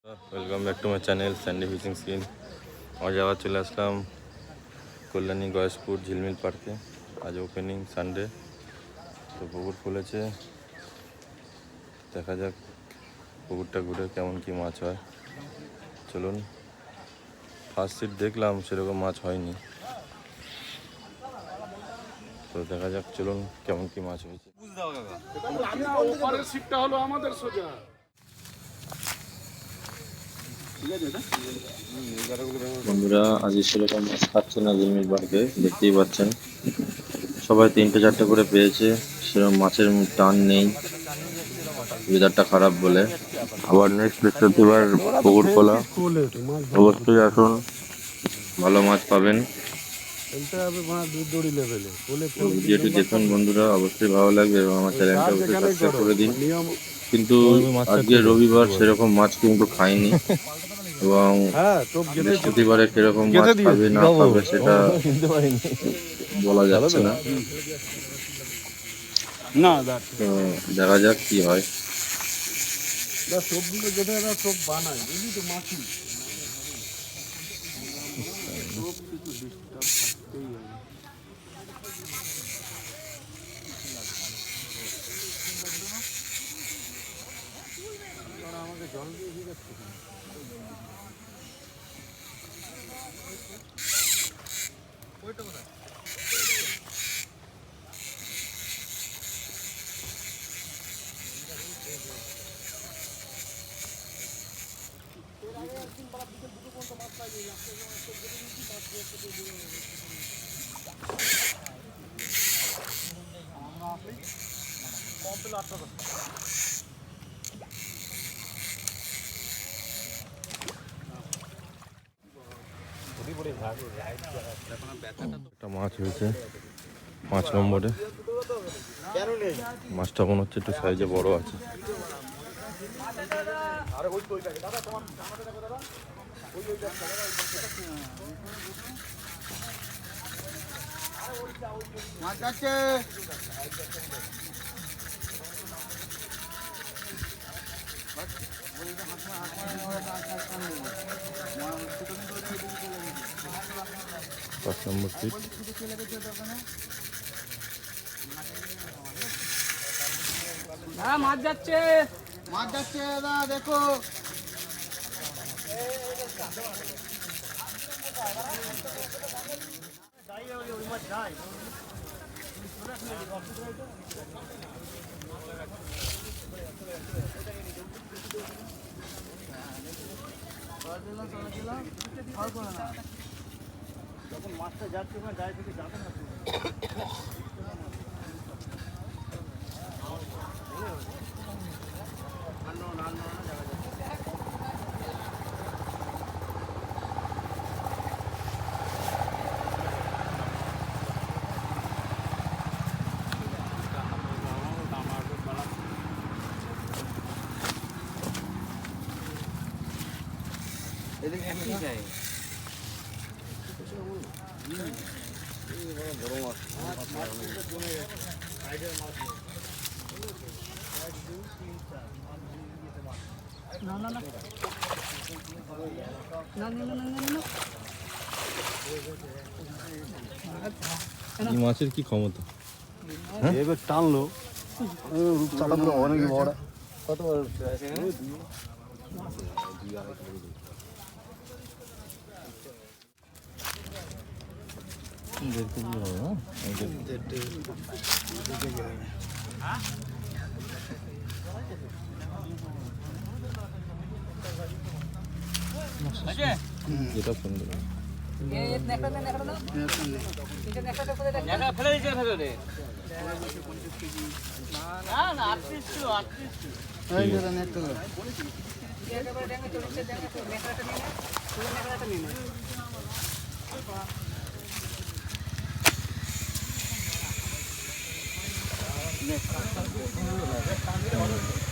Welcome back to my channel Sandy fishing skin. আজ আবার চলে আসলাম কল্যাণী গয়েশপুর ঝিলমিল পার্কে। আজ ওপেনিং সানডে, তো পুকুর খুলেছে। দেখা যাক পুকুরটা ঘুরে কেমন কি মাছ হয়। চলুন, ফার্স্ট সিট দেখলাম সেরকম মাছ হয়নি, তো দেখা যাক চলুন কেমন কি মাছ হয়েছে। বন্ধুরা, আজ সেরকম মাছ খাচ্ছে না ঝিলমিল পার্কে, দেখতেই পাচ্ছেন। সবাই 3টে-4টে করে পেয়েছে, সেরকম মাছের টান নেই, ওয়েদারটা খারাপ বলে। আবার নেক্সট বৃহস্পতিবার পুকুর খোলা, অবশ্যই আসুন, ভালো মাছ পাবেন। ভিডিওটি দেখুন বন্ধুরা, অবশ্যই ভালো লাগবে এবং আমার চ্যানেলটা অবশ্যই সাবস্ক্রাইব করে দিন। কিন্তু আজকে রবিবার, সেরকম মাছ কিন্তু খাইনি, এবং বৃহস্পতিবারে কিরকম মাছ খাবে না খাবে সেটা বলা যাচ্ছে না। তো দেখা যাক কি হয়। একটা মাছ হয়েছে 5 নম্বরে। মাছটা মনে হচ্ছে একটু সাইজে বড় আছে। পাঁচ নম্বর সিট। মাছ যাচ্ছে দাদা, দেখো। যখন মাছটা যাচ্ছে ওখানে যায় থেকে যাবে না। এদিকে কি যায়? বড় মাছ। এই মাছের কি ক্ষমতা! এবার টানলো রূপচাঁদা পুরো অনেক বড়। কত বড়? যেটা সুন্দর নেক্সট